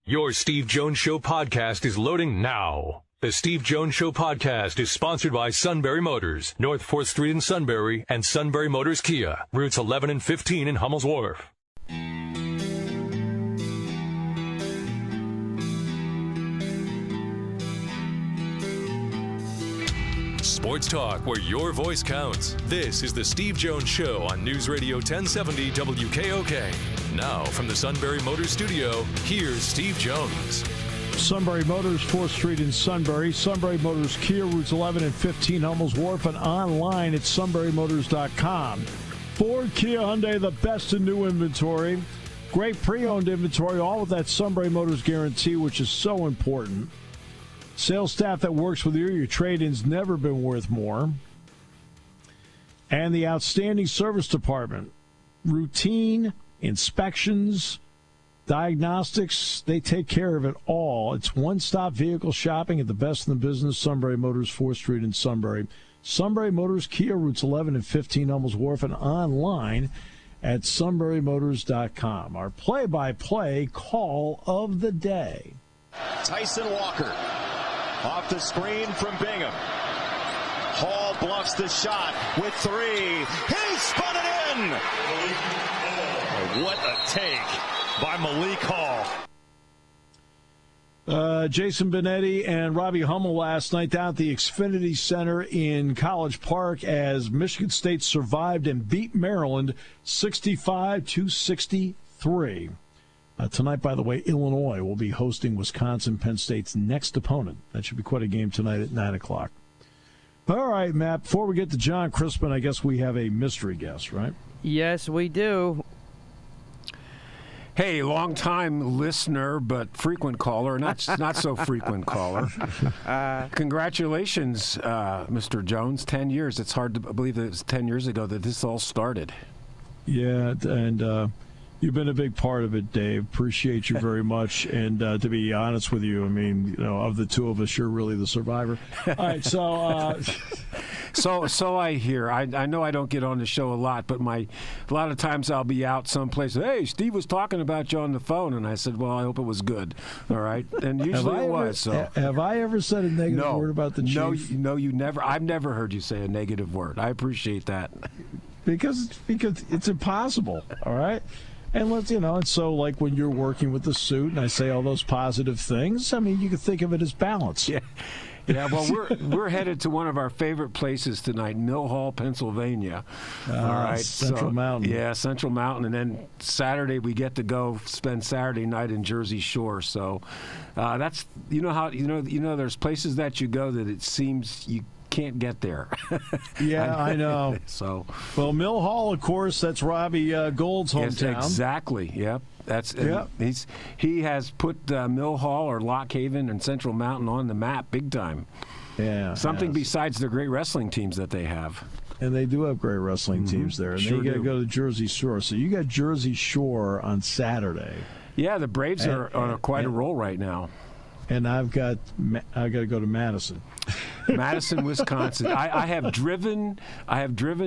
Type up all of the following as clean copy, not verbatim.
Your Steve Jones Show podcast is loading now. The Steve Jones Show podcast is sponsored by Sunbury Motors, North 4th Street in Sunbury, and Sunbury Motors Kia, routes 11 and 15 in Hummel's Wharf. Sports talk where your voice counts. This is the Steve Jones Show on News Radio 1070 WKOK. Now from the Sunbury Motors studio, here's Steve Jones. Sunbury Motors, 4th Street in Sunbury. Sunbury Motors Kia, routes 11 and 15 Hummel's Wharf, and online at sunburymotors.com. Ford, Kia, Hyundai, the best in new inventory. Great pre-owned inventory, all with that Sunbury Motors guarantee, which is so important. Sales staff that works with you, your trade-in's never been worth more. And the outstanding service department. Routine inspections, diagnostics, they take care of it all. It's one-stop vehicle shopping at the best in the business. Sunbury Motors, 4th Street in Sunbury. Sunbury Motors Kia, routes 11 and 15 Hummel's Wharf, and online at sunburymotors.com. Our play-by-play call of the day. Tyson Walker off the screen from Bingham. Hall bluffs the shot with three. He spun it in. What a take by Malik Hall. Jason Benetti and Robbie Hummel last night down at the Xfinity Center in College Park as Michigan State survived and beat Maryland 65-63. Tonight, by the way, Illinois will be hosting Wisconsin, Penn State's next opponent. That should be quite a game tonight at 9 o'clock. All right, Matt, before we get to Jon Crispin, I guess we have a mystery guest, right? Yes, we do. Hey, long-time listener, but frequent caller, not so frequent caller. Congratulations, Mr. Jones. 10 years. It's hard to believe that it was 10 years ago that this all started. Yeah, and you've been a big part of it, Dave. Appreciate you very much. And to be honest with you, I mean, of the two of us, you're really the survivor. All right, so... So I hear. I know I don't get on the show a lot, but a lot of times I'll be out someplace. Hey, Steve was talking about you on the phone, and I said, well, I hope it was good. All right, and usually it was. So have I ever said a negative word about the Chief? No, you never. I've never heard you say a negative word. I appreciate that. Because it's impossible. All right. And and so like when you're working with the suit and I say all those positive things, I mean, you can think of it as balance. Yeah. Yeah, well, we're headed to one of our favorite places tonight, Mill Hall, Pennsylvania. All right, Central Mountain. Yeah, Central Mountain, and then Saturday we get to go spend Saturday night in Jersey Shore. So that's there's places that you go that it seems you can't get there. Yeah, I know. So, well, Mill Hall, of course, that's Robbie Gold's hometown. Yes, exactly. Yep. He has put Mill Hall or Lock Haven and Central Mountain on the map big time. Yeah. Something besides the great wrestling teams that they have. And they do have great wrestling teams there. And sure then you got to go to Jersey Shore. So you got Jersey Shore on Saturday. Yeah, the Braves are on quite a roll right now. And I got to go to Madison. Madison, Wisconsin. I have driven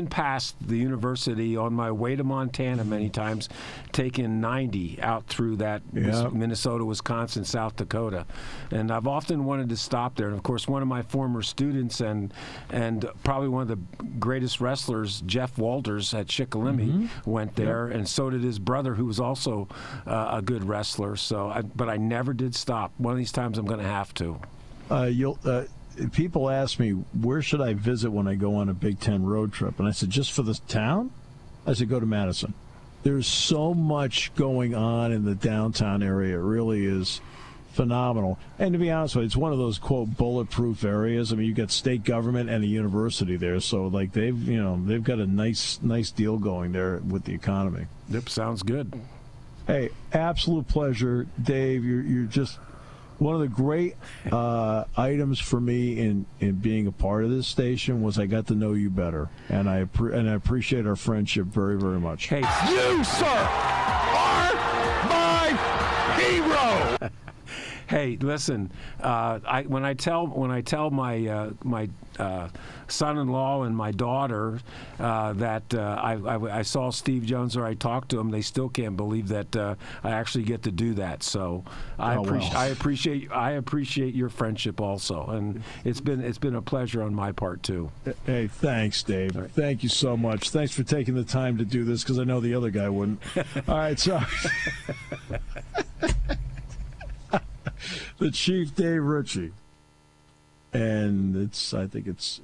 past the university on my way to Montana many times, taking 90 out through that Minnesota, Wisconsin, South Dakota, and I've often wanted to stop there. And of course, one of my former students and probably one of the greatest wrestlers, Jeff Walters at Shikellamy, went there, and so did his brother, who was also a good wrestler. But I never did stop. One of these times, I'm going to have to. People ask me, where should I visit when I go on a Big Ten road trip? And I said, just for the town? I said, go to Madison. There's so much going on in the downtown area. It really is phenomenal. And to be honest with you, it's one of those, quote, bulletproof areas. I mean, you got state government and a university there. So, like, they've got a nice deal going there with the economy. Yep, sounds good. Hey, absolute pleasure, Dave. You're just one of the great items for me in being a part of this station was I got to know you better, and I appreciate our friendship very, very much. Hey, you, sir, are my hero. Hey, listen. When I tell my son-in-law and my daughter that I saw Steve Jones or I talked to him, they still can't believe that I actually get to do that. So I appreciate your friendship also, and it's been a pleasure on my part too. Hey, thanks, Dave. Right. Thank you so much. Thanks for taking the time to do this, because I know the other guy wouldn't. All right, so the Chief, Dave Ritchie, and I think it's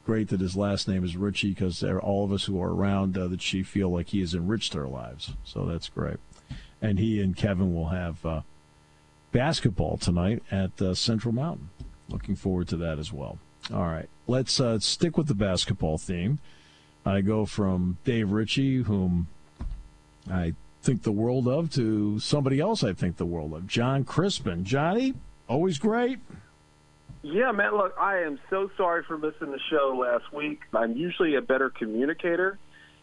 great that his last name is Ritchie, because all of us who are around the Chief feel like he has enriched our lives. So that's great. And he and Kevin will have basketball tonight at Central Mountain. Looking forward to that as well. All right, let's stick with the basketball theme. I go from Dave Ritchie, whom I think the world of, to somebody else I think the world of, Jon Crispin. Johnny, always great. Yeah, man, look, I am so sorry for missing the show last week. I'm usually a better communicator,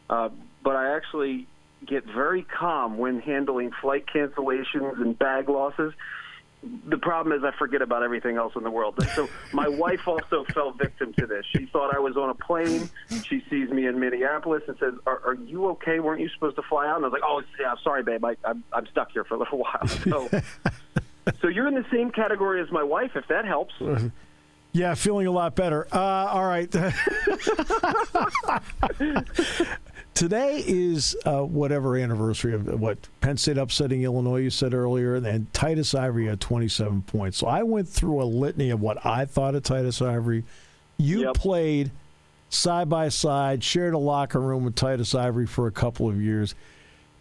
but I actually get very calm when handling flight cancellations and bag losses. The problem is I forget about everything else in the world. And so my wife also fell victim to this. She thought I was on a plane. She sees me in Minneapolis and says, are you okay? Weren't you supposed to fly out? And I was like, oh, yeah, sorry, babe. I'm stuck here for a little while. So you're in the same category as my wife, if that helps. Yeah, feeling a lot better. All right. Today is whatever anniversary of what Penn State upsetting Illinois, you said earlier, and Titus Ivory had 27 points. So I went through a litany of what I thought of Titus Ivory. You played side by side, shared a locker room with Titus Ivory for a couple of years.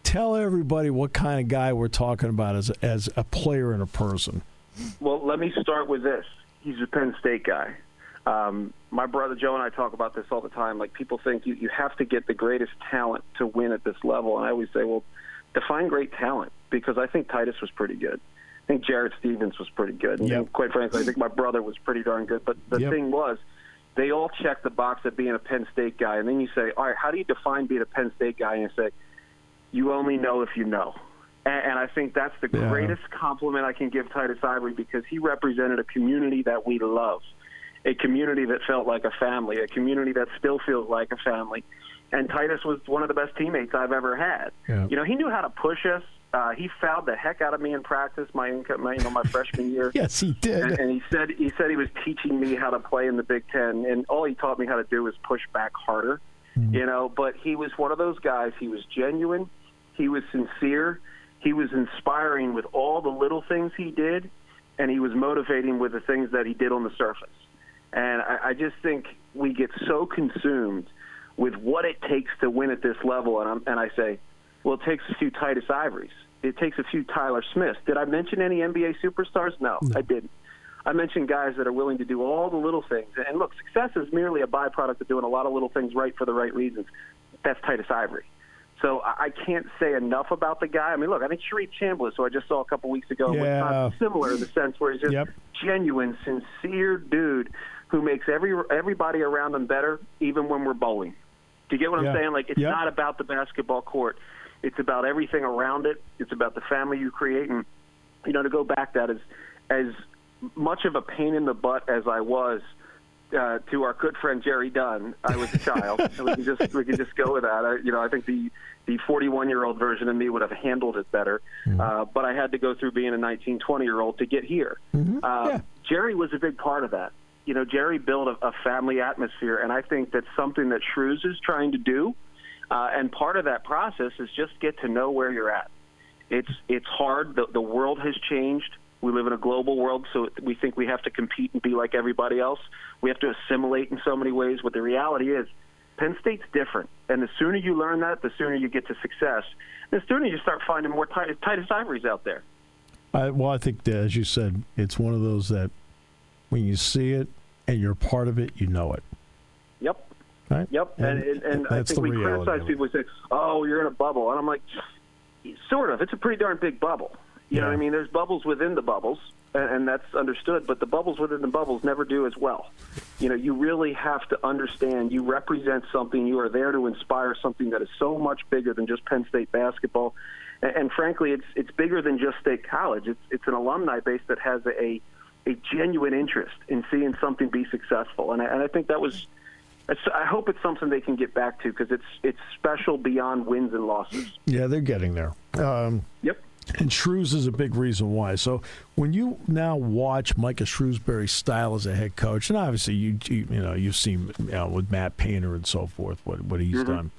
Tell everybody what kind of guy we're talking about as a player and a person. Well, let me start with this. He's a Penn State guy. My brother Joe and I talk about this all the time. Like, people think you have to get the greatest talent to win at this level. And I always say, well, define great talent, because I think Titus was pretty good. I think Jared Stevens was pretty good. And quite frankly, I think my brother was pretty darn good. But the thing was, they all checked the box of being a Penn State guy. And then you say, all right, how do you define being a Penn State guy? And you say, you only know if you know. And I think that's the greatest compliment I can give Titus Ivory, because he represented a community that we love, a community that felt like a family, a community that still feels like a family. And Titus was one of the best teammates I've ever had. Yeah. You know, he knew how to push us. He fouled the heck out of me in practice my freshman year. Yes, he did. And he said he was teaching me how to play in the Big Ten, and all he taught me how to do was push back harder. You know, but he was one of those guys. He was genuine. He was sincere. He was inspiring with all the little things he did, and he was motivating with the things that he did on the surface. And I just think we get so consumed with what it takes to win at this level. And I say, well, it takes a few Titus Ivories. It takes a few Tyler Smiths. Did I mention any NBA superstars? No, I didn't. I mentioned guys that are willing to do all the little things. And look, success is merely a byproduct of doing a lot of little things right for the right reasons. That's Titus Ivory. So I can't say enough about the guy. I mean, look, I think Sharif Chambliss, who I just saw a couple weeks ago, was kind of similar in the sense where he's just genuine, sincere dude who makes everybody around him better, even when we're bowling. Do you get what I'm saying? Like, it's not about the basketball court. It's about everything around it. It's about the family you create. And, you know, to go back, that is as much of a pain in the butt as I was to our good friend Jerry Dunn. I was a child. And we can just go with that. I think the 41-year-old version of me would have handled it better. But I had to go through being a 19, 20-year-old to get here. Jerry was a big part of that. You know, Jerry built a family atmosphere, and I think that's something that Shrews is trying to do. And part of that process is just get to know where you're at. It's hard. The world has changed. We live in a global world, so we think we have to compete and be like everybody else. We have to assimilate in so many ways. But the reality is, Penn State's different. And the sooner you learn that, the sooner you get to success. And the sooner you start finding more Titus Ivories out there. Well, I think, as you said, it's one of those that when you see it and you're part of it, you know it. Yep. Right? Yep. And I think we criticize people who say, oh, you're in a bubble. And I'm like, sort of. It's a pretty darn big bubble. You know what I mean? There's bubbles within the bubbles, and that's understood, but the bubbles within the bubbles never do as well. You know, you really have to understand you represent something. You are there to inspire something that is so much bigger than just Penn State basketball. And frankly, it's bigger than just State College. It's an alumni base that has a genuine interest in seeing something be successful. And I think I hope it's something they can get back to, because it's special beyond wins and losses. Yeah, they're getting there. Yep. And Shrews is a big reason why. So when you now watch Micah Shrewsberry's style as a head coach, and obviously you've seen with Matt Painter and so forth what he's done.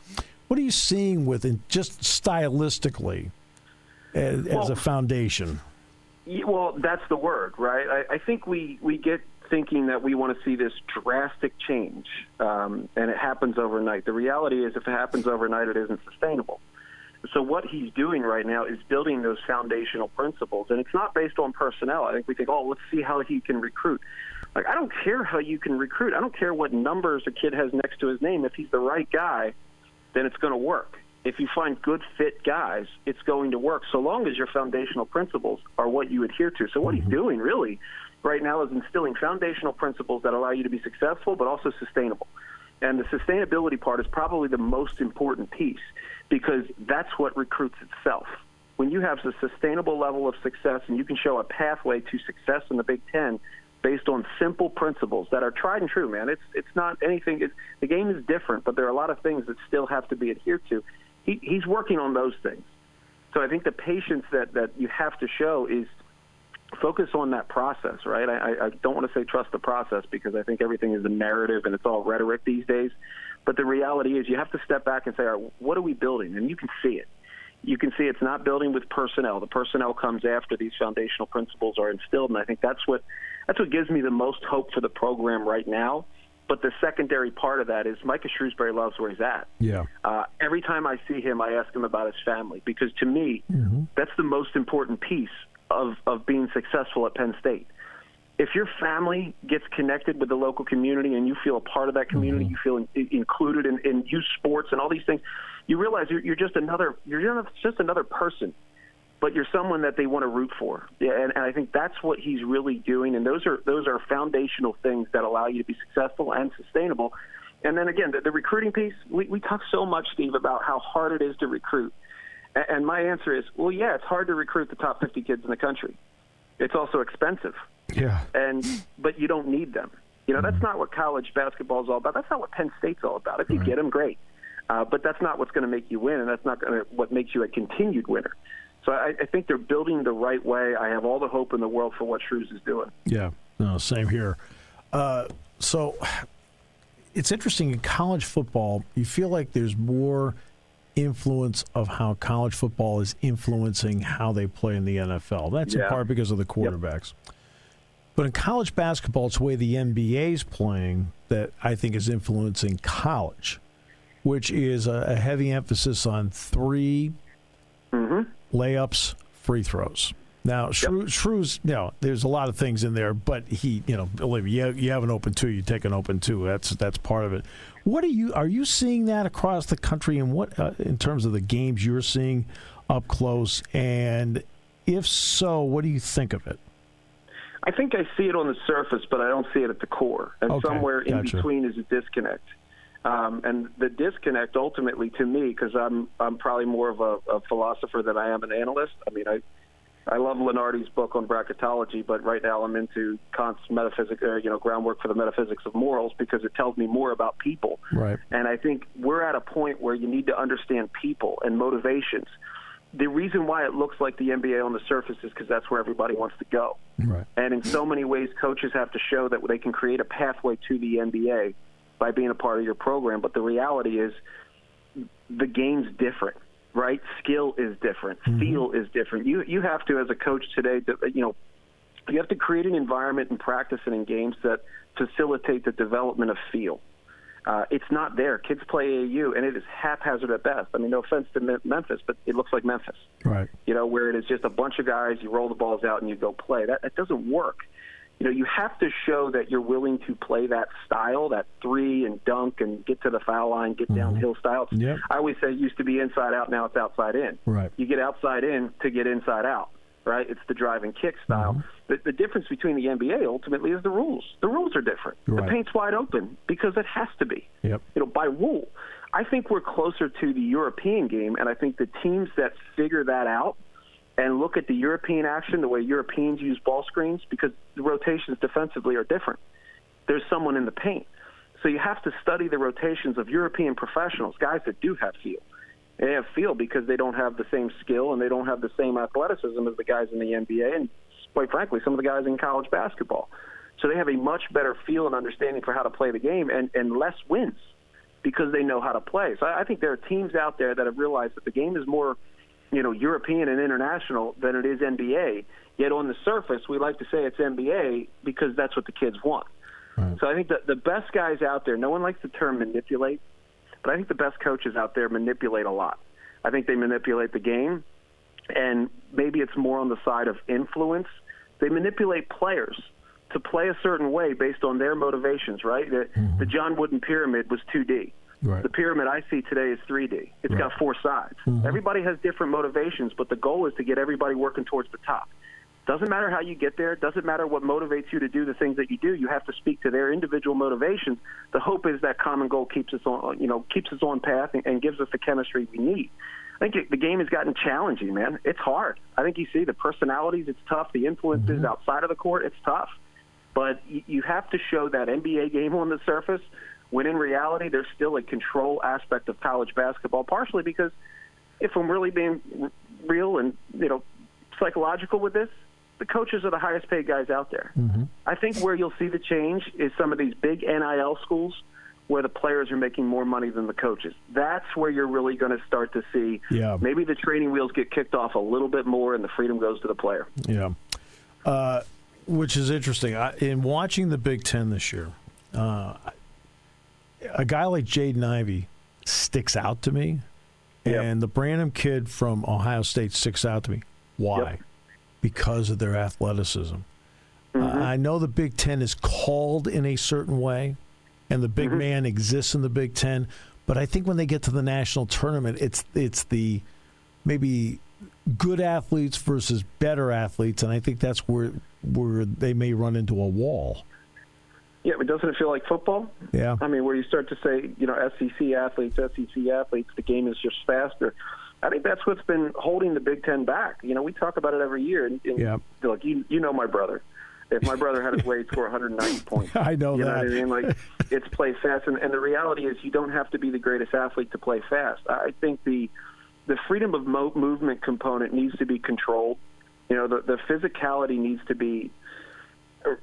What are you seeing with it just stylistically as a foundation? Well, that's the word, right? I think we get thinking that we want to see this drastic change, and it happens overnight. The reality is, if it happens overnight, it isn't sustainable. So what he's doing right now is building those foundational principles, and it's not based on personnel. I think we think, let's see how he can recruit. I don't care how you can recruit. I don't care what numbers a kid has next to his name. If he's the right guy, then it's going to work. If you find good fit guys, it's going to work, so long as your foundational principles are what you adhere to. So what he's doing really right now is instilling foundational principles that allow you to be successful but also sustainable. And the sustainability part is probably the most important piece, because that's what recruits itself. When you have a sustainable level of success and you can show a pathway to success in the Big Ten based on simple principles that are tried and true, man. It's not anything. The game is different, but there are a lot of things that still have to be adhered to. He's working on those things. So I think the patience that you have to show is focus on that process, right? I don't want to say trust the process, because I think everything is a narrative and it's all rhetoric these days. But the reality is you have to step back and say, all right, what are we building? And you can see it. You can see it's not building with personnel. The personnel comes after these foundational principles are instilled, and I think that's what gives me the most hope for the program right now. But the secondary part of that is Micah Shrewsberry loves where he's at. Yeah. Every time I see him, I ask him about his family, because to me, that's the most important piece of being successful at Penn State. If your family gets connected with the local community and you feel a part of that community, you feel included in youth sports and all these things, you realize you're just another person, but you're someone that they want to root for. Yeah, and I think that's what he's really doing, and those are foundational things that allow you to be successful and sustainable. And then again, the recruiting piece, we talk so much, Steve, about how hard it is to recruit. And my answer is, well, yeah, it's hard to recruit the top 50 kids in the country. It's also expensive. Yeah. But you don't need them. That's not what college basketball is all about. That's not what Penn State's all about. If you get them, great. But that's not what's going to make you win, and that's not what makes you a continued winner. So I think they're building the right way. I have all the hope in the world for what Shrews is doing. Yeah, no, same here. So it's interesting, in college football, you feel like there's more influence of how college football is influencing how they play in the NFL. That's in part because of the quarterbacks. Yep. But in college basketball, it's the way the NBA is playing that I think is influencing college, which is a heavy emphasis on three layups, free throws. Now, Shrews, there's a lot of things in there, but believe me, you have an open two, you take an open two. That's part of it. What are you seeing that across the country, and what in terms of the games you're seeing up close? And if so, what do you think of it? I think I see it on the surface, but I don't see it at the core. And somewhere in between is a disconnect. And the disconnect, ultimately, to me, because I'm probably more of a philosopher than I am an analyst. I mean, I love Lenardi's book on bracketology, but right now I'm into Kant's groundwork for the metaphysics of morals, because it tells me more about people. Right. And I think we're at a point where you need to understand people and motivations. The reason why it looks like the NBA on the surface is because that's where everybody wants to go. Right. And in so many ways, coaches have to show that they can create a pathway to the NBA by being a part of your program. But the reality is the game's different, right? Skill is different. Feel is different. You have to, as a coach today, you have to create an environment in practice and in games that facilitate the development of feel. It's not there. Kids play AAU, and it is haphazard at best. I mean, no offense to Memphis, but it looks like Memphis. Right. Where it is just a bunch of guys, you roll the balls out, and you go play. That doesn't work. You have to show that you're willing to play that style, that three and dunk and get to the foul line, get downhill style. Yep. I always say it used to be inside out, now it's outside in. Right. You get outside in to get inside out, right? It's the drive and kick style. The difference between the NBA ultimately is the rules. The rules are different. Right. The paint's wide open because it has to be, Yep. by rule. I think we're closer to the European game, and I think the teams that figure that out and look at the European action, the way Europeans use ball screens, because the rotations defensively are different. There's someone in the paint. So you have to study the rotations of European professionals, guys that do have feel. They have feel because they don't have the same skill and they don't have the same athleticism as the guys in the NBA and, quite frankly, some of the guys in college basketball. So they have a much better feel and understanding for how to play the game and less wins because they know how to play. So I think there are teams out there that have realized that the game is more, European and international than it is NBA. Yet on the surface, we like to say it's NBA because that's what the kids want. Right. So I think that the best guys out there, no one likes the term manipulate, but I think the best coaches out there manipulate a lot. I think they manipulate the game, and maybe it's more on the side of influence. They manipulate players to play a certain way based on their motivations, right? The John Wooden pyramid was 2D. Right. The pyramid I see today is 3D. It's got 4 sides. Everybody has different motivations, but the goal is to get everybody working towards the top. Doesn't matter how you get there. Doesn't matter what motivates you to do the things that you do. You have to speak to their individual motivations. The hope is that common goal keeps us on path and gives us the chemistry we need. I think the game has gotten challenging, man. It's hard. I think you see the personalities. It's tough. The influences outside of the court. It's tough. But you have to show that NBA game on the surface when in reality there's still a control aspect of college basketball, partially because if I'm really being real and psychological with this, the coaches are the highest paid guys out there. I think where you'll see the change is some of these big NIL schools where the players are making more money than the coaches. That's where you're really going to start to see maybe the training wheels get kicked off a little bit more and the freedom goes to the player. Yeah. Which is interesting. In watching the Big Ten this year, a guy like Jaden Ivey sticks out to me, and the Branham kid from Ohio State sticks out to me. Why? Yep. Because of their athleticism. I know the Big Ten is called in a certain way, and the big man exists in the Big Ten, but I think when they get to the national tournament, it's the maybe good athletes versus better athletes, and I think that's where they may run into a wall. Yeah, but doesn't it feel like football? Yeah. I mean, where you start to say, SEC athletes, the game is just faster. I think that's what's been holding the Big Ten back. We talk about it every year. And look, you know my brother. If my brother had his way, he'd score 190 points. I know that. You know what I mean? Like, it's play fast. And the reality is you don't have to be the greatest athlete to play fast. I think the freedom of movement component needs to be controlled. The physicality needs to be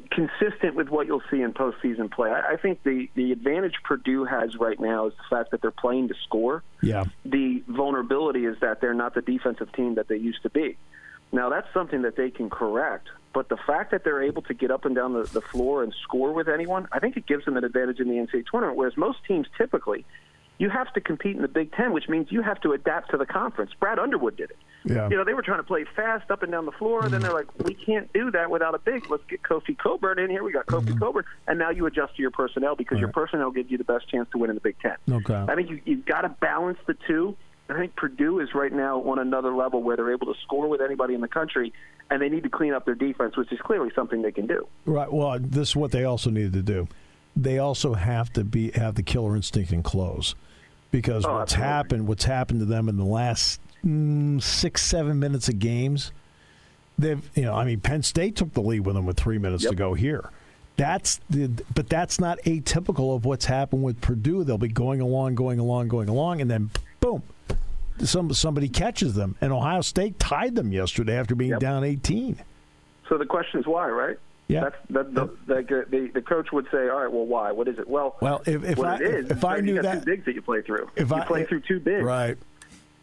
consistent with what you'll see in postseason play. I think the advantage Purdue has right now is the fact that they're playing to score. Yeah. The vulnerability is that they're not the defensive team that they used to be. Now, that's something that they can correct, but the fact that they're able to get up and down the floor and score with anyone, I think it gives them an advantage in the NCAA tournament, whereas most teams typically, you have to compete in the Big Ten, which means you have to adapt to the conference. Brad Underwood did it. Yeah. They were trying to play fast up and down the floor, and then they're like, we can't do that without a big. Let's get Kofi Cockburn in here. We got Kofi Cockburn, and now you adjust to your personnel because your personnel gives you the best chance to win in the Big Ten. Okay. I think you've got to balance the two. I think Purdue is right now on another level where they're able to score with anybody in the country, and they need to clean up their defense, which is clearly something they can do. Right. Well, this is what they also need to do. They also have to have the killer instinct in close, because what's happened to them in the last 6-7 minutes of games, Penn State took the lead with them with 3 minutes to go here. But that's not atypical of what's happened with Purdue. They'll be going along, and then boom, somebody catches them. And Ohio State tied them yesterday after being down 18. So the question is why, right? Yeah. The coach would say, all right, well, why? What is it? Well, if I knew you got that, 2 bigs that you play through. You play through 2 bigs. Right.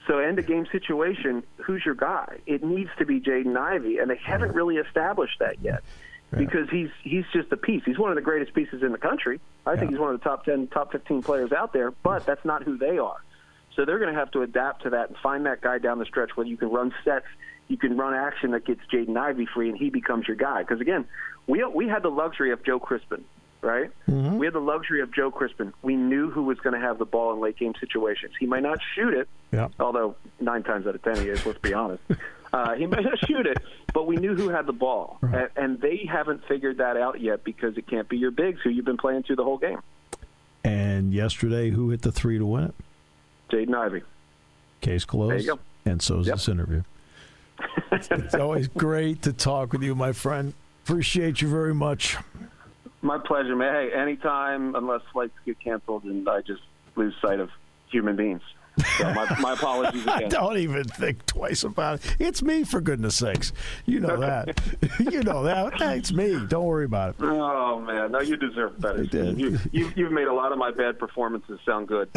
So end-of-game situation, who's your guy? It needs to be Jaden Ivey, and they haven't really established that yet because he's just a piece. He's one of the greatest pieces in the country. I think he's one of the top 10, top 15 players out there, but that's not who they are. So they're going to have to adapt to that and find that guy down the stretch where you can run sets, you can run action that gets Jaden Ivey free, and he becomes your guy. Because, again, we had the luxury of Joe Crispin, right? Mm-hmm. We had the luxury of Joe Crispin. We knew who was going to have the ball in late-game situations. He might not shoot it, although 9 times out of 10 he is, let's be honest. He may not shoot it, but we knew who had the ball. Right. And they haven't figured that out yet because it can't be your bigs who you've been playing through the whole game. And yesterday, who hit the 3 to win it? Jaden Ivey. Case closed. There you go. And so is this interview. It's always great to talk with you, my friend. Appreciate you very much. My pleasure, man. Hey, anytime, unless flights get canceled and I just lose sight of human beings. So my apologies again. Don't even think twice about it. It's me, for goodness sakes. You know that. You know that. It's me. Don't worry about it. Oh, man. No, you deserve better. You've made a lot of my bad performances sound good.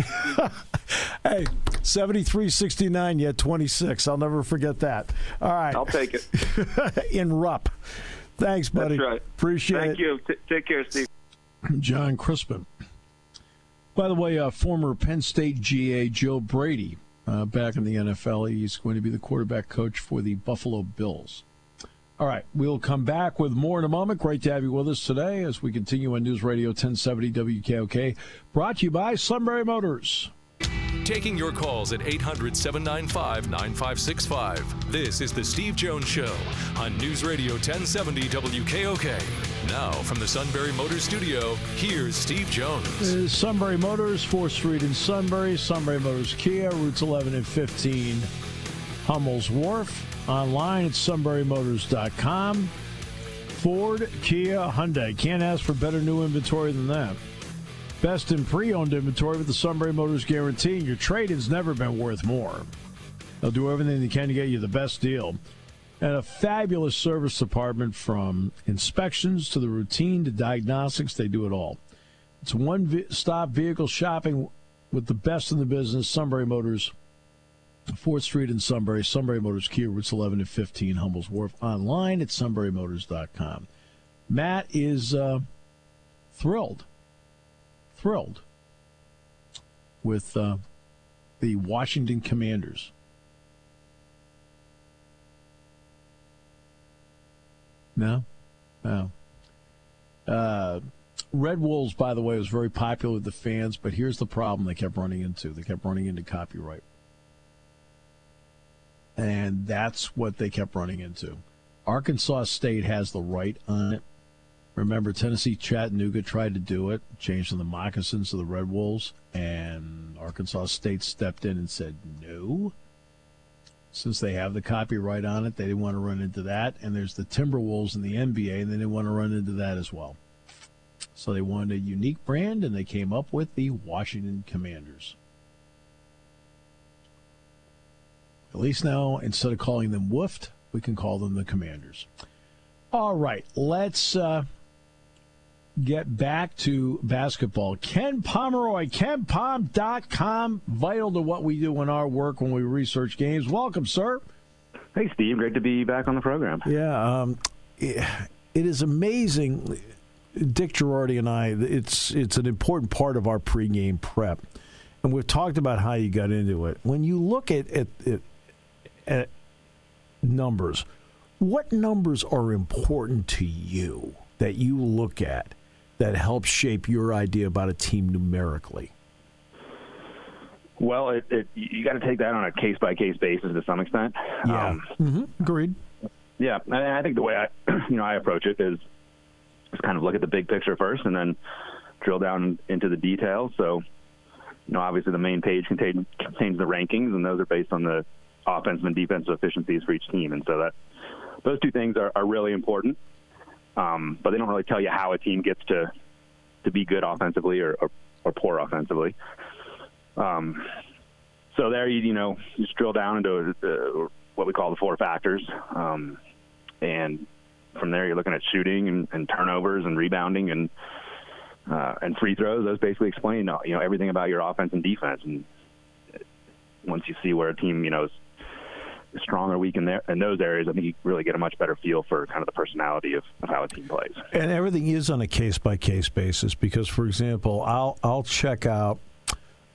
Hey, 73-69, you had 26. I'll never forget that. All right. I'll take it. In Rupp. Thanks, buddy. That's right. Appreciate it. Thank you. Take care, Steve. Jon Crispin. By the way, former Penn State GA Joe Brady, back in the NFL. He's going to be the quarterback coach for the Buffalo Bills. All right, we'll come back with more in a moment. Great to have you with us today as we continue on News Radio 1070 WKOK. Brought to you by Sunbury Motors. Taking your calls at 800-795-9565. This is the Steve Jones Show on News Radio 1070 WKOK. Now, from the Sunbury Motors studio, here's Steve Jones. Sunbury Motors, 4th Street in Sunbury. Sunbury Motors Kia, routes 11 and 15, Hummel's Wharf. Online at sunburymotors.com. Ford, Kia, Hyundai. Can't ask for better new inventory than that. Best in pre-owned inventory with the Sunbury Motors guarantee. Your trade-in's never been worth more. They'll do everything they can to get you the best deal. And a fabulous service department, from inspections to the routine to diagnostics. They do it all. It's one-stop vehicle shopping with the best in the business. Sunbury Motors, 4th Street in Sunbury. Sunbury Motors Kia, routes 11 and 15, Hummel's Wharf. Online at sunburymotors.com. Matt is thrilled with the Washington Commanders. No. Red Wolves, by the way, was very popular with the fans, but here's the problem they kept running into. They kept running into copyright. And that's what they kept running into. Arkansas State has the right on it. Remember, Tennessee Chattanooga tried to do it, changing the moccasins to the Red Wolves, and Arkansas State stepped in and said no. Since they have the copyright on it, they didn't want to run into that. And there's the Timberwolves in the NBA, and they didn't want to run into that as well. So they wanted a unique brand, and they came up with the Washington Commanders. At least now, instead of calling them woofed, we can call them the Commanders. All right, let's get back to basketball. Ken Pomeroy, KenPom.com, vital to what we do in our work when we research games. Welcome, sir. Hey, Steve. Great to be back on the program. Yeah, it is amazing. Dick Girardi and I, it's an important part of our pregame prep. And we've talked about how you got into it. When you look at numbers, what numbers are important to you that you look at that helps shape your idea about a team numerically? Well, you got to take that on a case-by-case basis to some extent. Yeah, agreed. Yeah, and I think the way I approach it is kind of look at the big picture first and then drill down into the details. So, obviously the main page contains the rankings, and those are based on the offensive and defensive efficiencies for each team. And so those two things are really important. But they don't really tell you how a team gets to be good offensively or poor offensively. So there, you just drill down into what we call the four factors. And from there, you're looking at shooting and turnovers and rebounding and free throws. Those basically explain, everything about your offense and defense. And once you see where a team, is strong or weak in those areas, I think you really get a much better feel for kind of the personality of how a team plays. And everything is on a case-by-case basis because, for example, I'll check out,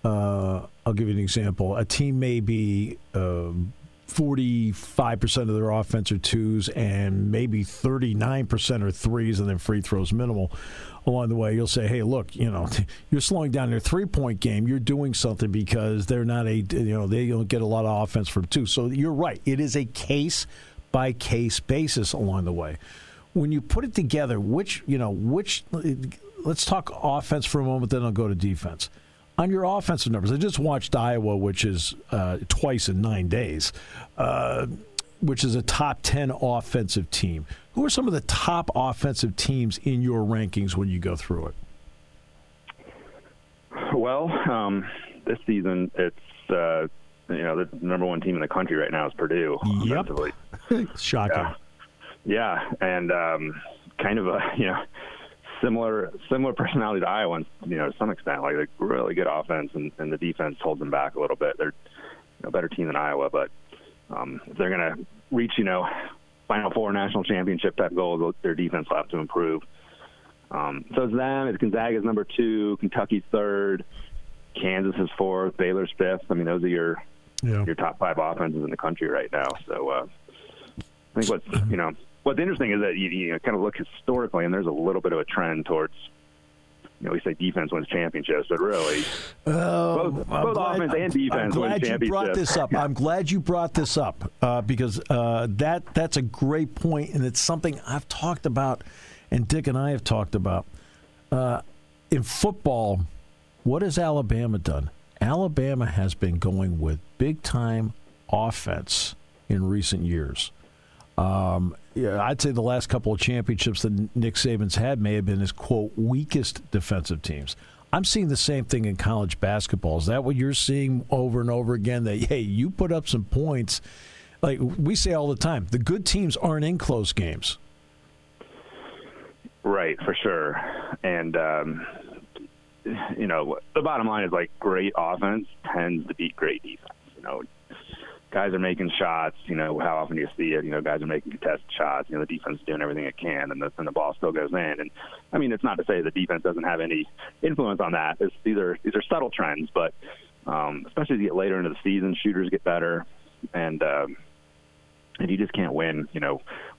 I'll give you an example. A team may be 45% of their offense are twos and maybe 39% are threes, and then free throws minimal along the way. You'll say, hey, look, you're slowing down their three-point game. You're doing something because they're not they don't get a lot of offense from two. So you're right. It is a case-by-case basis along the way. When you put it together, let's talk offense for a moment, then I'll go to defense. On your offensive numbers, I just watched Iowa, which is twice in 9 days, which is a top 10 offensive team. Who are some of the top offensive teams in your rankings when you go through it? Well, this season, it's the number one team in the country right now is Purdue. Yep. Shocking. Yeah, and kind of a similar personality to Iowa, to some extent. Like, they're really good offense, and the defense holds them back a little bit. They're a better team than Iowa, but if they're going to reach, Final Four national championship type goals, their defense will have to improve. So it's them. It's Gonzaga's number 2, Kentucky's 3rd, Kansas is 4th, Baylor's 5th. I mean, those are your top 5 offenses in the country right now. So I think what's interesting is that you kind of look historically, and there's a little bit of a trend towards, we say defense wins championships, but really both offense and defense win championships. I'm glad you brought this up because that's a great point, and it's something I've talked about, and Dick and I have talked about. In football, what has Alabama done? Alabama has been going with big-time offense in recent years. I'd say the last couple of championships that Nick Saban's had may have been his, quote, weakest defensive teams. I'm seeing the same thing in college basketball. Is that what you're seeing over and over again? That, hey, you put up some points. Like we say all the time, the good teams aren't in close games. Right, for sure. And, the bottom line is, like, great offense tends to beat great defense. Guys are making shots, how often do you see it? Guys are making contested shots, the defense is doing everything it can, and the ball still goes in. And, I mean, it's not to say the defense doesn't have any influence on that. These are subtle trends, but especially as you get later into the season, shooters get better, and you just can't win,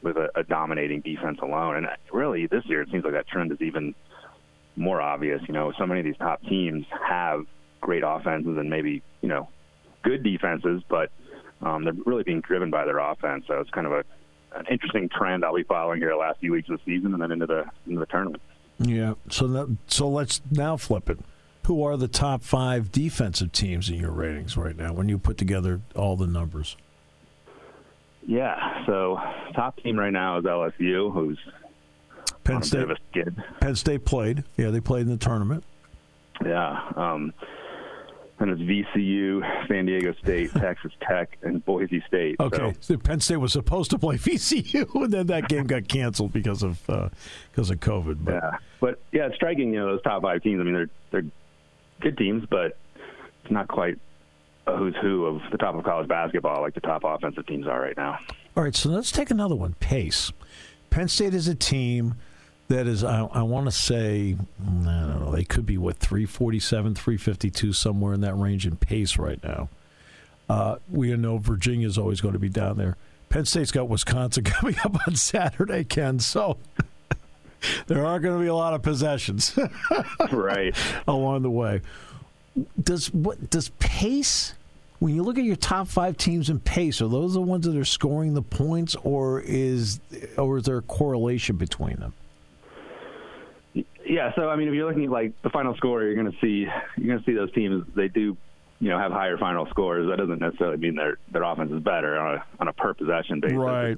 with a dominating defense alone. And really, this year, it seems like that trend is even more obvious. So many of these top teams have great offenses and maybe, good defenses, but they're really being driven by their offense. So it's kind of an interesting trend I'll be following here the last few weeks of the season and then into the tournament. Yeah. So let's now flip it. Who are the top 5 defensive teams in your ratings right now when you put together all the numbers? Yeah. So top team right now is LSU, who's Penn State. A bit of a skid. Penn State played. Yeah, they played in the tournament. Yeah. And it's VCU, San Diego State, Texas Tech, and Boise State. Okay, so Penn State was supposed to play VCU, and then that game got canceled because of COVID. But it's striking. Those top 5 teams. I mean, they're good teams, but it's not quite a who's who of the top of college basketball like the top offensive teams are right now. All right, so let's take another one. Pace. Penn State is a team that is, I want to say, I don't know, they could be, 347, 352, somewhere in that range in pace right now. We know Virginia's always going to be down there. Penn State's got Wisconsin coming up on Saturday, Ken, so there are going to be a lot of possessions right along the way. Does pace, when you look at your top 5 teams in pace, are those the ones that are scoring the points, or is there a correlation between them? Yeah, so I mean, if you're looking at like the final score, you're going to see those teams. They do, have higher final scores. That doesn't necessarily mean their offense is better on a per possession basis. Right.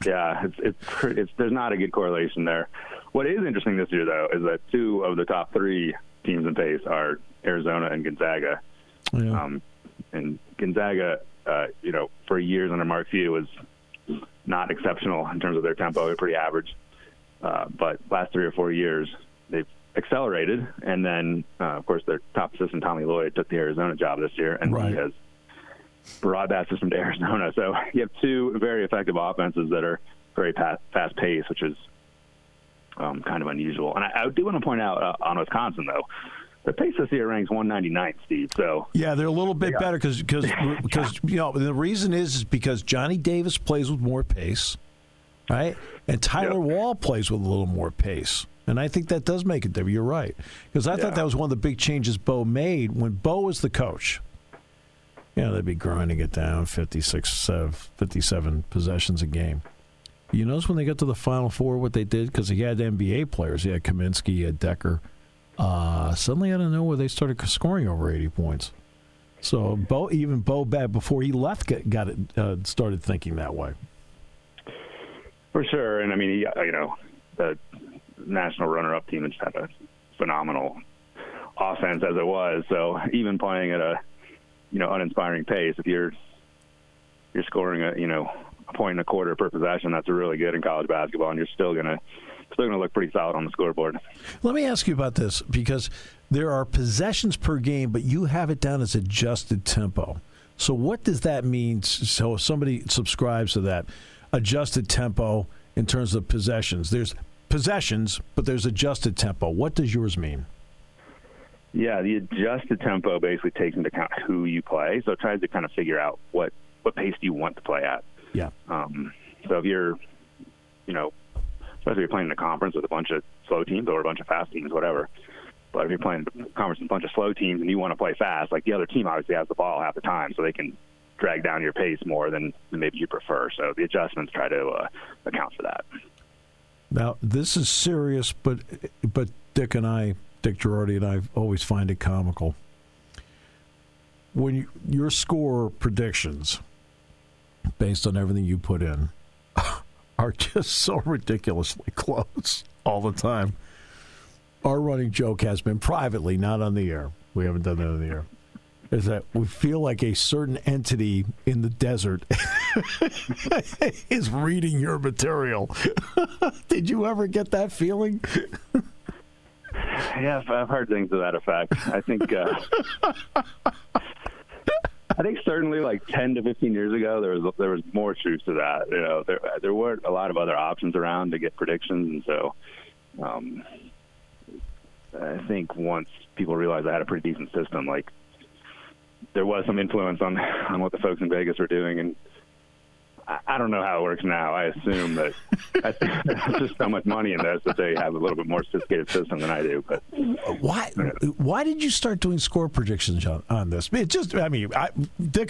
Yeah, it's there's not a good correlation there. What is interesting this year, though, is that 2 of the top 3 teams in pace are Arizona and Gonzaga. Yeah. And Gonzaga, for years under Mark Few was not exceptional in terms of their tempo. They're pretty average. But last 3 or 4 years, they've accelerated. And then, of course, their top assistant, Tommy Lloyd, took the Arizona job this year, and he has brought that system to Arizona. So you have 2 very effective offenses that are very fast-paced, which is kind of unusual. And I do want to point out on Wisconsin, though, the pace this year ranks 199, Steve. So yeah, they're a little bit better because the reason is because Johnny Davis plays with more pace, right? And Tyler Wall plays with a little more pace. And I think that does make it different. You're right. Because I thought that was one of the big changes Bo made when Bo was the coach. They'd be grinding it down 57 possessions a game. You notice when they got to the Final Four what they did? Because he had NBA players. He had Kaminsky, he had Decker. Suddenly, out of nowhere, they started scoring over 80 points. So Bo back before he left started thinking that way. For sure. And, I mean, the national runner-up team just had a phenomenal offense as it was. So even playing at a uninspiring pace, if you're scoring a point and a quarter per possession, that's really good in college basketball, and you're still gonna look pretty solid on the scoreboard. Let me ask you about this, because there are possessions per game, but you have it down as adjusted tempo. So what does that mean? So if somebody subscribes to that adjusted tempo in terms of possessions, there's possessions, but there's adjusted tempo. What does yours mean? Yeah, the adjusted tempo basically takes into account who you play, so it tries to kind of figure out what pace do you want to play at. Yeah. So if you're, especially if you're playing in a conference with a bunch of slow teams or a bunch of fast teams, whatever. But if you're playing a conference with a bunch of slow teams and you want to play fast, like the other team obviously has the ball half the time, so they can drag down your pace more than maybe you prefer. So the adjustments try to account for that. Now, this is serious, but Dick Girardi and I always find it comical. When your score predictions, based on everything you put in, are just so ridiculously close all the time. Our running joke has been privately, not on the air. We haven't done that on the air. Is that we feel like a certain entity in the desert is reading your material. Did you ever get that feeling? Yeah, I've heard things to that effect. I think certainly like 10 to 15 years ago, there was more truth to that. There weren't a lot of other options around to get predictions, and so I think once people realized I had a pretty decent system, like there was some influence on what the folks in Vegas were doing, and I don't know how it works now. I assume that there's just so much money in this that they have a little bit more sophisticated system than I do. But why did you start doing score predictions on this? Dick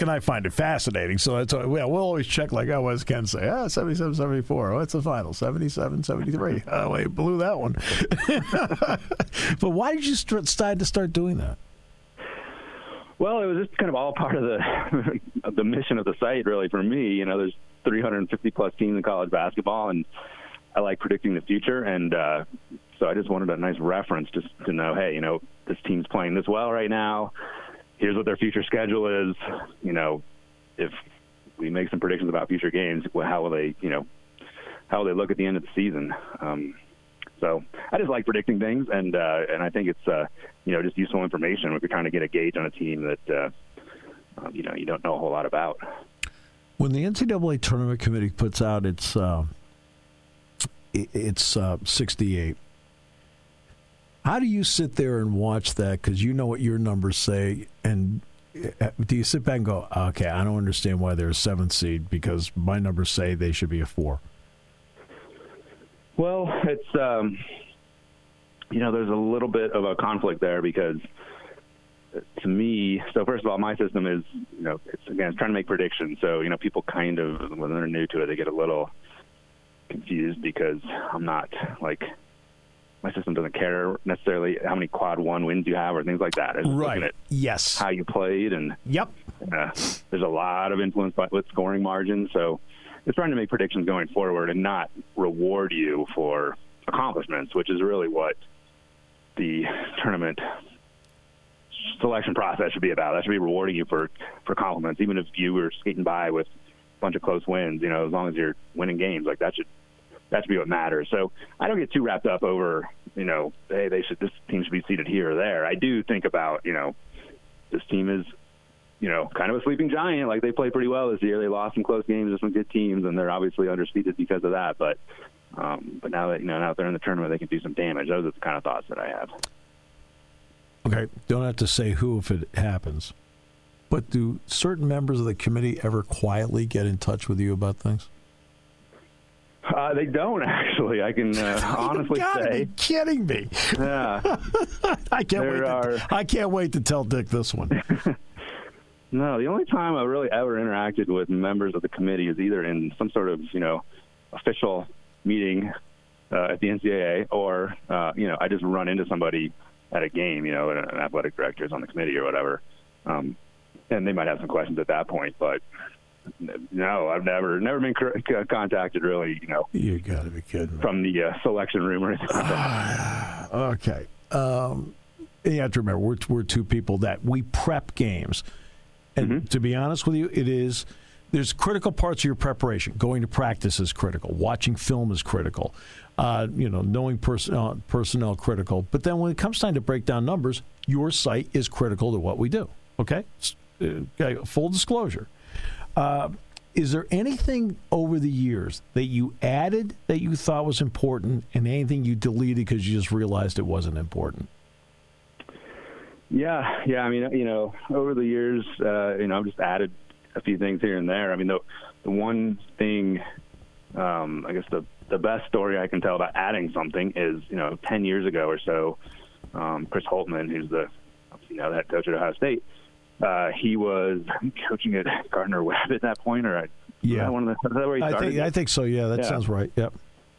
and I find it fascinating. So we'll always check, like, what does Ken say? 77-74. What's the final? 77-73. Oh, wait, blew that one. But why did you decide to start doing that? Well, it was just kind of all part of the mission of the site, really, for me. There's 350-plus teams in college basketball, and I like predicting the future. And so I just wanted a nice reference just to know, hey, this team's playing this well right now. Here's what their future schedule is. If we make some predictions about future games, how will they look at the end of the season? So I just like predicting things, and I think it's just useful information if you're trying to get a gauge on a team that you don't know a whole lot about. When the NCAA tournament committee puts out its 68, how do you sit there and watch that? Because you know what your numbers say, and do you sit back and go, okay, I don't understand why they're a 7th seed because my numbers say they should be a 4? Well, it's, there's a little bit of a conflict there because to me, so first of all, my system is, it's trying to make predictions. So, people kind of, when they're new to it, they get a little confused because I'm not like, my system doesn't care necessarily how many quad 1 wins you have or things like that. It's right. At yes. How you played. And yep. There's a lot of influence with scoring margin. So, it's trying to make predictions going forward and not reward you for accomplishments, which is really what the tournament selection process should be about. That should be rewarding you for compliments, even if you were skating by with a bunch of close wins. As long as you're winning games, like that should be what matters. So I don't get too wrapped up over hey, this team should be seated here or there. I do think about this team is kind of a sleeping giant. Like they played pretty well this year. They lost some close games to some good teams, and they're obviously underseeded because of that. But now that now they're in the tournament, they can do some damage. Those are the kind of thoughts that I have. Okay, don't have to say who if it happens. But do certain members of the committee ever quietly get in touch with you about things? They don't, actually. I can honestly you gotta say. Be kidding me. Yeah. I can't wait to tell Dick this one. No, the only time I really ever interacted with members of the committee is either in some sort of, official meeting at the NCAA or, I just run into somebody at a game, an athletic director is on the committee or whatever. And they might have some questions at that point, but no, I've never been contacted really, You got to be kidding me. From the selection room or anything like that. Okay. You have to remember, we're two people that we prep games. And to be honest with you, there's critical parts of your preparation. Going to practice is critical. Watching film is critical. Knowing personnel critical. But then when it comes time to break down numbers, your site is critical to what we do. Okay? Full disclosure. Is there anything over the years that you added that you thought was important and anything you deleted because you just realized it wasn't important? Yeah. I mean, over the years, I've just added a few things here and there. I mean, the one thing, I guess the best story I can tell about adding something is, 10 years ago or so, Chris Holtman, who's the head coach at Ohio State, he was coaching at Gardner-Webb at that point, or where he started? I think so. Yeah, that sounds right. Yep.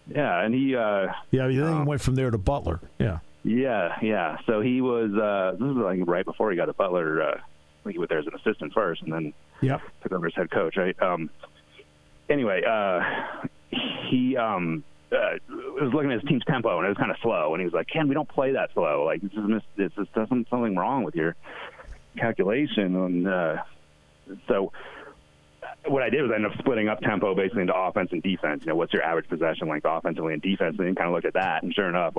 Yeah, and he. Then he went from there to Butler. Yeah. Yeah. So he was. This was like right before he got to Butler. I think he was there as an assistant first, and then took over as head coach. Right. Anyway, he was looking at his team's tempo, and it was kind of slow. And he was like, "Ken, we don't play that slow. Like this is something wrong with your calculation." And so what I did was I ended up splitting up tempo basically into offense and defense. What's your average possession length offensively and defensively? And kind of looked at that, and sure enough,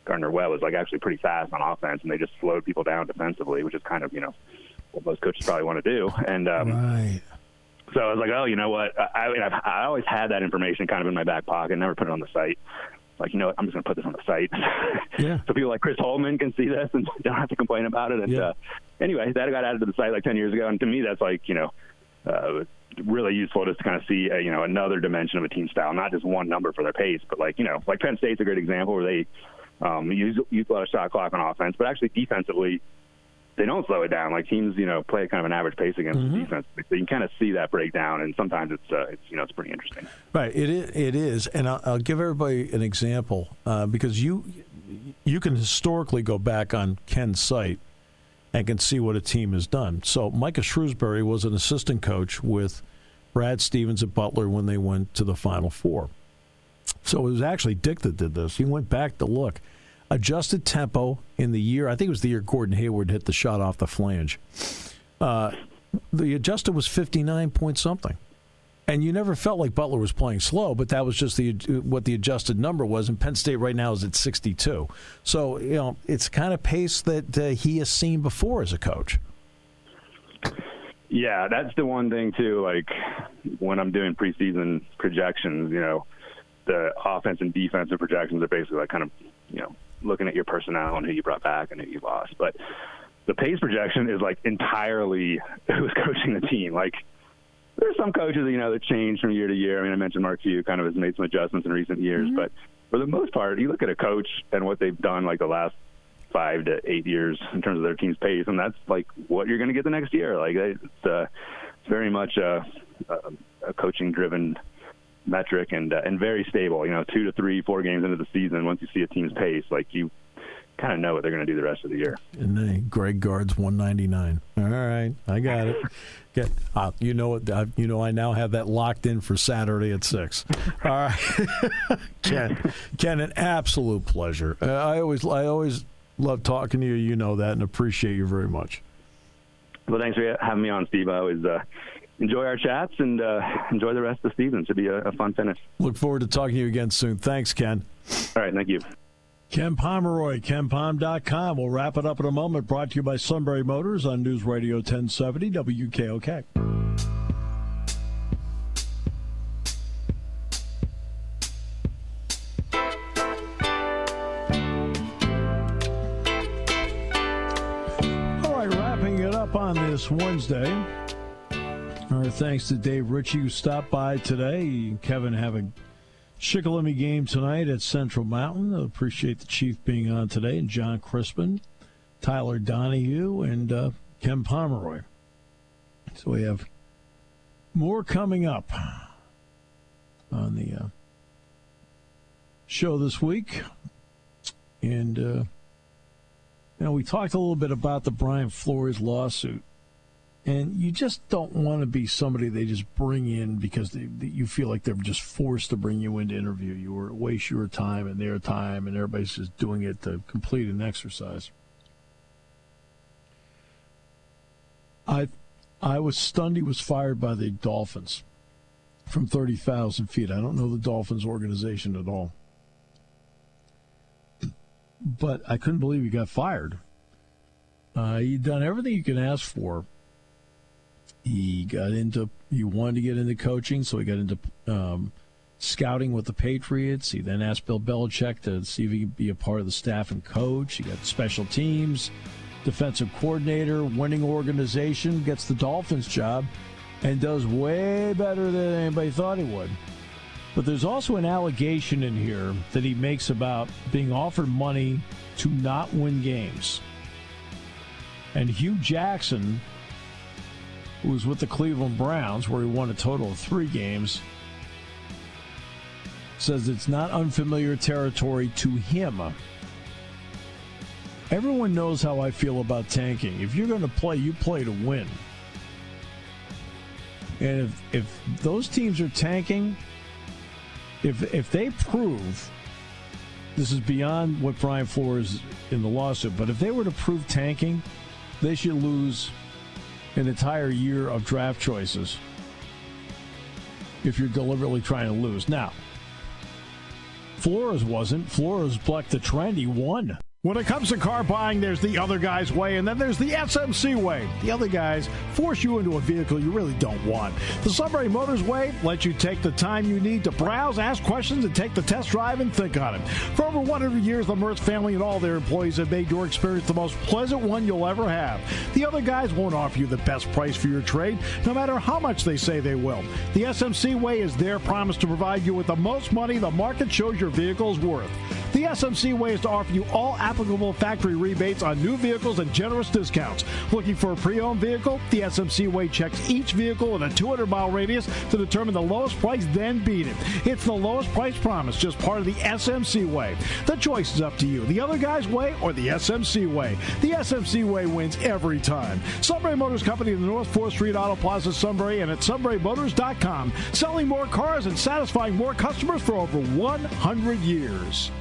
Gardner-Webb was actually pretty fast on offense, and they just slowed people down defensively, which is kind of what most coaches probably want to do. And right. So I was like, oh, you know what? I always had that information kind of in my back pocket, never put it on the site. Like, you know what? I'm just going to put this on the site. Yeah. So people like Chris Holtman can see this and don't have to complain about it. And anyway, that got added to the site like 10 years ago. And to me, that's really useful just to kind of see, another dimension of a team style, not just one number for their pace, but like Penn State's a great example where they use a lot of shot clock on offense, but actually defensively, they don't slow it down. Like teams, play kind of an average pace against the defense. So you can kind of see that breakdown, and sometimes it's pretty interesting. Right, it is, and I'll give everybody an example because you can historically go back on Ken's site and can see what a team has done. So Micah Shrewsberry was an assistant coach with Brad Stevens at Butler when they went to the Final Four. So it was actually Dick that did this. He went back to look. Adjusted tempo in the year, I think it was the year Gordon Hayward hit the shot off the flange. The adjusted was 59 point something. And you never felt like Butler was playing slow, but that was just what the adjusted number was. And Penn State right now is at 62. So, it's kind of pace that he has seen before as a coach. Yeah, that's the one thing, too. Like, when I'm doing preseason projections, the offense and defensive projections are basically like kind of, looking at your personnel and who you brought back and who you lost. But the pace projection is like entirely who's coaching the team. Like, there's some coaches, that change from year to year. I mean, I mentioned Mark Few kind of has made some adjustments in recent years, but for the most part, you look at a coach and what they've done like the last 5 to 8 years in terms of their team's pace, and that's like what you're going to get the next year. Like, it's very much a coaching-driven metric and very stable. 2 to 3, 4 games into the season, once you see a team's pace, like you kind of know what they're going to do the rest of the year. And then Greg Gard's 199. All right, I got it. I now have that locked in for Saturday at 6. All right, Ken, an absolute pleasure. I always love talking to you. You know that, and appreciate you very much. Well, thanks for having me on, Steve. I always enjoy our chats and enjoy the rest of the season. It should be a fun finish. Look forward to talking to you again soon. Thanks, Ken. All right, thank you. Ken Pomeroy, KenPom.com. We'll wrap it up in a moment. Brought to you by Sunbury Motors on News Radio 1070 WKOK. on this Wednesday. Our thanks to Dave Ritchie, who stopped by today. Kevin have a Shikellamy game tonight at Central Mountain. I appreciate the Chief being on today, and Jon Crispin, Tyler Donahue, and Ken Pomeroy. So we have more coming up on the show this week. And, we talked a little bit about the Brian Flores lawsuit. And you just don't want to be somebody they just bring in because you feel like they're just forced to bring you in to interview you or waste your time and their time, and everybody's just doing it to complete an exercise. I was stunned he was fired by the Dolphins from 30,000 feet. I don't know the Dolphins organization at all. But I couldn't believe he got fired. He'd done everything you can ask for. He wanted to get into coaching, so he got into scouting with the Patriots. He then asked Bill Belichick to see if he could be a part of the staff and coach. He got special teams, defensive coordinator, winning organization, gets the Dolphins job, and does way better than anybody thought he would. But there's also an allegation in here that he makes about being offered money to not win games. And Hugh Jackson, who was with the Cleveland Browns, where he won a total of 3 games, says it's not unfamiliar territory to him. Everyone knows how I feel about tanking. If you're going to play, you play to win. And if those teams are tanking, if they prove, this is beyond what Brian Flores in the lawsuit, but if they were to prove tanking, they should lose an entire year of draft choices if you're deliberately trying to lose. Now, Flores wasn't. Flores bucked the trend. He won. When it comes to car buying, there's the other guy's way, and then there's the SMC way. The other guys force you into a vehicle you really don't want. The Sunbury Motors way lets you take the time you need to browse, ask questions, and take the test drive and think on it. For over 100 years, the Mertz family and all their employees have made your experience the most pleasant one you'll ever have. The other guys won't offer you the best price for your trade, no matter how much they say they will. The SMC way is their promise to provide you with the most money the market shows your vehicle is worth. The SMC way is to offer you all applicable factory rebates on new vehicles and generous discounts. Looking for a pre-owned vehicle? The SMC way checks each vehicle in a 200-mile radius to determine the lowest price, then beat it. It's the lowest price promise, just part of the SMC way. The choice is up to you. The other guy's way or the SMC way. The SMC way wins every time. Sunbury Motors Company in the North 4th Street Auto Plaza, Sunbury, and at sunburymotors.com. Selling more cars and satisfying more customers for over 100 years.